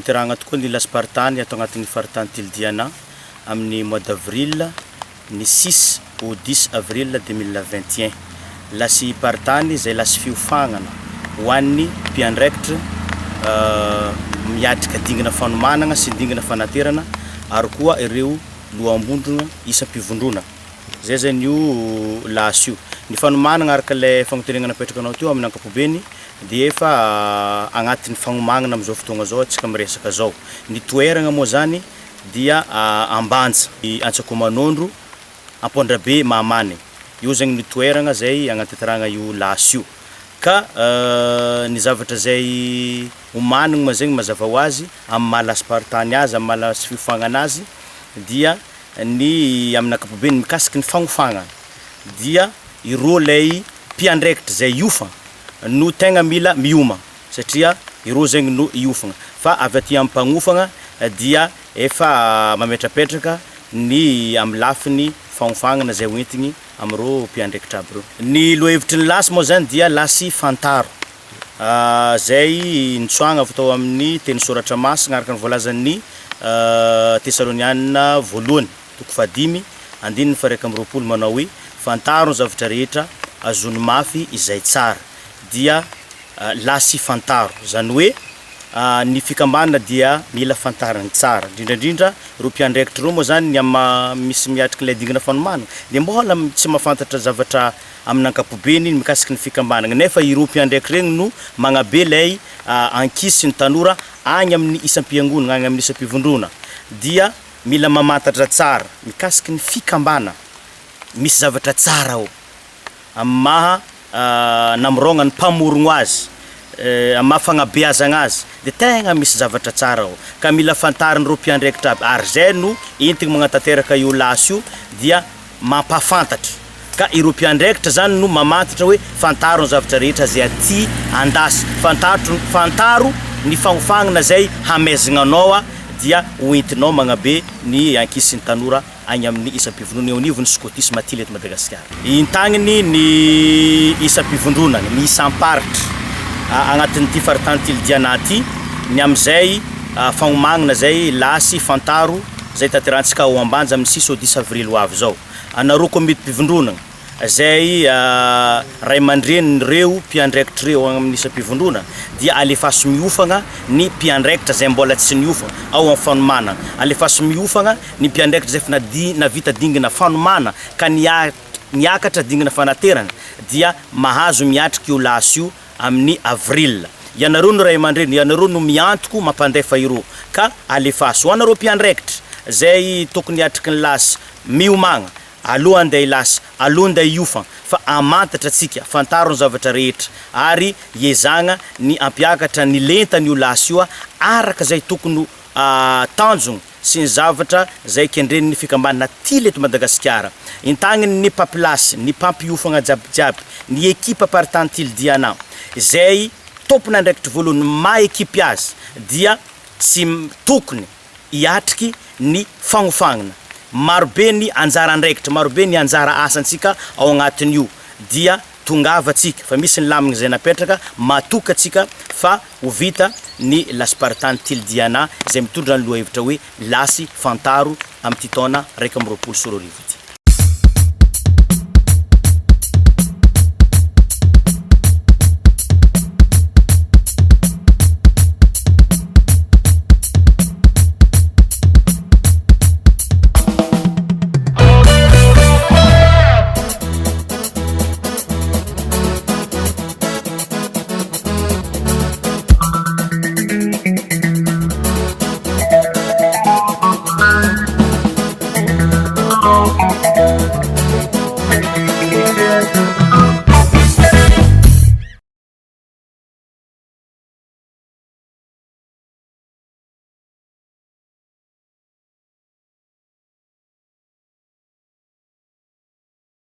tanteragna tokoa ny laspartany atao agnatin'ny faritany Tildiana amin'ny mois d'avril ny 6 au 10 avril 2021. Lasy partany zay lasy fiofagnana ho an'ny mpiandraikitra miatrika dingana fanomanagna sy dingana fanaterana ary koa ireo loambondrona isam-pivondrona. Zay zany io lasy io. Ny fanomanagna araka le fagnotenegnana napetrakanao teo amin'ny ankapobeny dia efa agnatin'ny fagnomagnana am'izao fotoagna zao antsika miresaka zao. Ny toeragna moa zany dia Ambanja, Antsakomanondro, Ampondrabe, Mahamany. Io zany ny toeragna zay agnatanteragna io lasy io. Ka ny zavatra zay omanigny ma zegny mazava ho azy amin'ny mahalaspartany azy, amin'ny mahalasy fiofagnana azy dia ny amin'ny ankapobeny mikasiky ny fagnofagna dia irô lay mpiandraikitra zay iofa no tegna mila mioma satria irô zegny no iofagna fa avy aty amin'ny mpagnofagna dia efa mametrapetraka ny amin'ny lafiny fagnofagnana zay hoentigny am'irô mpiandraikitra aby reo. Ny lohevitry ny lasy moa zany dia lasy fantaro zay nitsoagna avy tao amin'ny teny soratra masina araka ny voalazan'ny Tesalonianina voalohany 5:1-9 manao hoe fantaro ny zavatra rehetra azony mafy izay tsara dia lasy fantaro zany hoe ny fikambanana dia mila fantarana tsara indrindrandrindra ireo mpiandraikitra reo moa zany ny misy miatriky ilay dingana fanomanana dia mbola tsy mahafantatra zavatra amin'ny ankapobeny mikasiky ny fikambanana nefa ireo mpiandraikitra regny no magnabe lay ankisy ny tanora agny amin'ny isam-piangonana agny amin'ny isam-pivondrona dia mila mamantatra tsara mikasiky ny fikambana misy zavatra tsara ao amin'ny maha namorogna ny mpamorogno azy amin'ny maha fagnabeazagna azy dia tegna misy zavatra tsara ao ka mila fantarin'ireo mpiandraikitra aby ary zay no entigny magnatanteraka io lasy io dia mampafantatra ka ireo mpiandraikitra zany no mamantatra hoe fantaro ny zavatra rehetra zay aty andasy fantaro ny fagnofagnana zay hamezagnanao dia hoentinao magnabe ny ankisin'ny tanora agny amin'ny isam-pivondrona eo anivon'ny scotisme aty eto Madagasikara. Intagniny ny isam-pivondronana ny isam-paritra agnatin'ity faritany Tildiana ty ny am'izay fagnomagnana zay lasy fantaro zay tanterantsika ao Ambanja amin'ny 6 au 10 avril ho avy zao. Anareo komity mpivondronana zay ray aman-drenireo mpiandraikitra reo amin'ny isam-pivondrona dia alefaso miofagna ny mpiandraikitra zay mbola tsy niofagna ao amin'ny fanomanana. Alefaso miofagna ny mpiandraikitra zay efa navita dingana fanomana ka niakatra dingana fanaterana dia mahazo miatriky io lasy io amin'ny avril. Ianareo no ray aman-dreny, ianareo no miantoko mampandefa ireo ka alefaso. Ho anareo mpiandraikitra zay tokony hiatriky ny lasy miomagna aloha andeha lasy, aloha andeha iofagna fa amantatra atsika fantaro ny zavatra rehetra ary iezagna ny ampiakatra ny lentany io lasy io araka zay tokony tanjogno sy ny zavatra zay kendren'ny fikambanana ty eto Madagasikara. Intagniny ny mpampilasy, ny mpampiofagna jiabijiaby, ny ekipa paritany Tildiana zay tompony andraikitra voalohany ma-ekipy azy dia tsy tokony hiatriky ny fagnofagnana. Marobe ny anjara andraikitra, marobe ny anjara asantsika ao agnatin'io dia tongava atsika fa misy ny lamigna zay napetraka matoka atsika fa ho vita ny laspartany Tildiana zay mitondra ny lohevitra hoe lasy fantaro amin'ny taona 2020.